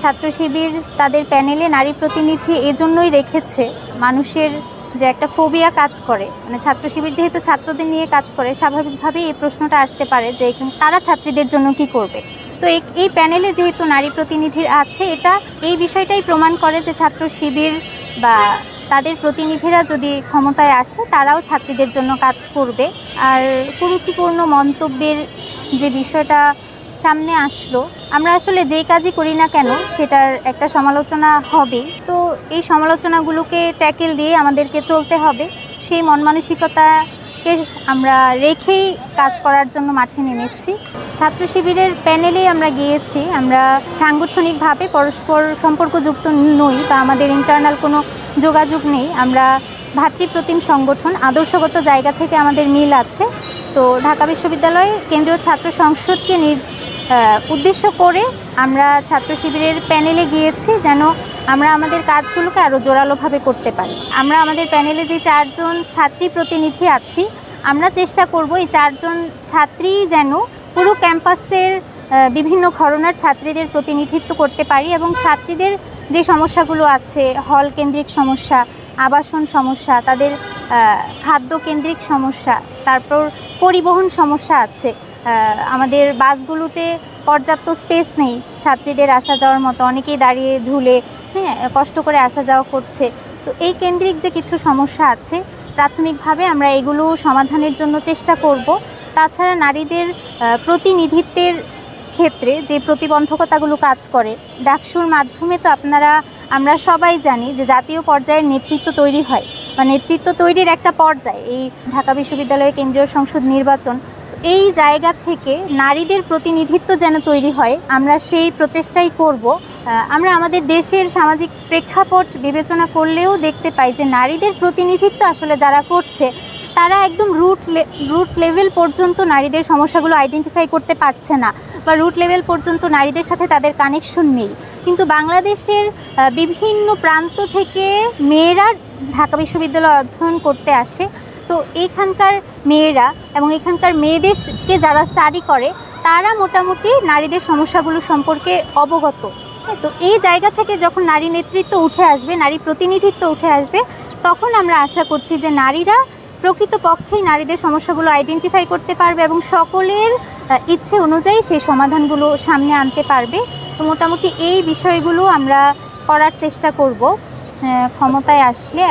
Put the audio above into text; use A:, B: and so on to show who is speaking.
A: ছাত্র শিবির তাদের প্যানেলে নারী প্রতিনিধি এজন্যই রেখেছে, মানুষের যে একটা ফোবিয়া কাজ করে, মানে ছাত্র শিবির যেহেতু ছাত্রদের নিয়ে কাজ করে, স্বাভাবিকভাবেই এই প্রশ্নটা আসতে পারে যে তারা ছাত্রীদের জন্য কি করবে। তো এই প্যানেলে যেহেতু নারী প্রতিনিধি আছে, এটা এই বিষয়টাই প্রমাণ করে যে ছাত্র শিবির বা তাদের প্রতিনিধিরা যদি ক্ষমতায় আসে তারাও ছাত্রীদের জন্য কাজ করবে। আর কুরুচিপূর্ণ মন্তব্যের যে বিষয়টা সামনে আসলো, আমরা আসলে যেই কাজই করি না কেন সেটার একটা সমালোচনা হবে। তো এই সমালোচনাগুলোকে ট্যাকেল দিয়ে আমাদেরকে চলতে হবে। সেই মন মানসিকতাকে আমরা রেখেই কাজ করার জন্য মাঠে নেমেছি। ছাত্র শিবিরের প্যানেলেই আমরা গিয়েছি। আমরা সাংগঠনিকভাবে পরস্পর সম্পর্কযুক্ত নই বা আমাদের ইন্টারনাল কোনো যোগাযোগ নেই। আমরা ভাতৃপ্রতিম সংগঠন, আদর্শগত জায়গা থেকে আমাদের মিল আছে। তো ঢাকা বিশ্ববিদ্যালয় কেন্দ্রীয় ছাত্র সংসদকে উদ্দেশ্য করে আমরা ছাত্র শিবিরের প্যানেলে গিয়েছি যেন আমরা আমাদের কাজগুলোকে আরও জোরালোভাবে করতে পারি। আমরা আমাদের প্যানেলে যে 4 জন ছাত্রী প্রতিনিধি আছি, আমরা চেষ্টা করব এই 4 জন ছাত্রী যেন পুরো ক্যাম্পাসের বিভিন্ন ঘরানার ছাত্রীদের প্রতিনিধিত্ব করতে পারি এবং ছাত্রীদের যে সমস্যাগুলো আছে, হল কেন্দ্রিক সমস্যা, আবাসন সমস্যা, তাদের খাদ্য কেন্দ্রিক সমস্যা, তারপর পরিবহন সমস্যা আছে। আমাদের বাসগুলোতে পর্যাপ্ত স্পেস নেই ছাত্রীদের আসা যাওয়ার মতো, অনেকেই দাঁড়িয়ে ঝুলে কষ্ট করে আসা যাওয়া করছে। তো এই কেন্দ্রিক যে কিছু সমস্যা আছে, প্রাথমিকভাবে আমরা এগুলো সমাধানের জন্য চেষ্টা করব। তাছাড়া নারীদের প্রতিনিধিত্বের ক্ষেত্রে যে প্রতিবন্ধকতাগুলো কাজ করে, ডাকসুর মাধ্যমে তো আমরা সবাই জানি যে জাতীয় পর্যায়ের নেতৃত্ব তৈরি হয় বা নেতৃত্ব তৈরির একটা পর্যায় এই ঢাকা বিশ্ববিদ্যালয়ের কেন্দ্রীয় সংসদ নির্বাচন। এই জায়গা থেকে নারীদের প্রতিনিধিত্ব যেন তৈরি হয়, আমরা সেই প্রচেষ্টাই করব। আমরা আমাদের দেশের সামাজিক প্রেক্ষাপট বিবেচনা করলেও দেখতে পাই যে নারীদের প্রতিনিধিত্ব আসলে যারা করছে তারা একদম রুট লেভেল পর্যন্ত নারীদের সমস্যাগুলো আইডেন্টিফাই করতে পারছে না বা রুট লেভেল পর্যন্ত নারীদের সাথে তাদের কানেকশন নেই। কিন্তু বাংলাদেশের বিভিন্ন প্রান্ত থেকে মেয়েরা ঢাকা বিশ্ববিদ্যালয়ে অধ্যয়ন করতে আসে। তো এইখানকার মেয়েরা এবং এখানকার মেয়েদেরকে যারা স্টাডি করে তারা মোটামুটি নারীদের সমস্যাগুলো সম্পর্কে অবগত। তো এই জায়গা থেকে যখন নারী নেতৃত্ব উঠে আসবে, নারী প্রতিনিধিত্ব উঠে আসবে, তখন আমরা আশা করছি যে নারীরা প্রকৃতপক্ষেই নারীদের সমস্যাগুলো আইডেন্টিফাই করতে পারবে এবং সকলের ইচ্ছে অনুযায়ী সেই সমাধানগুলো সামনে আনতে পারবে। তো মোটামুটি এই বিষয়গুলো আমরা করার চেষ্টা করব ক্ষমতায় আসলে।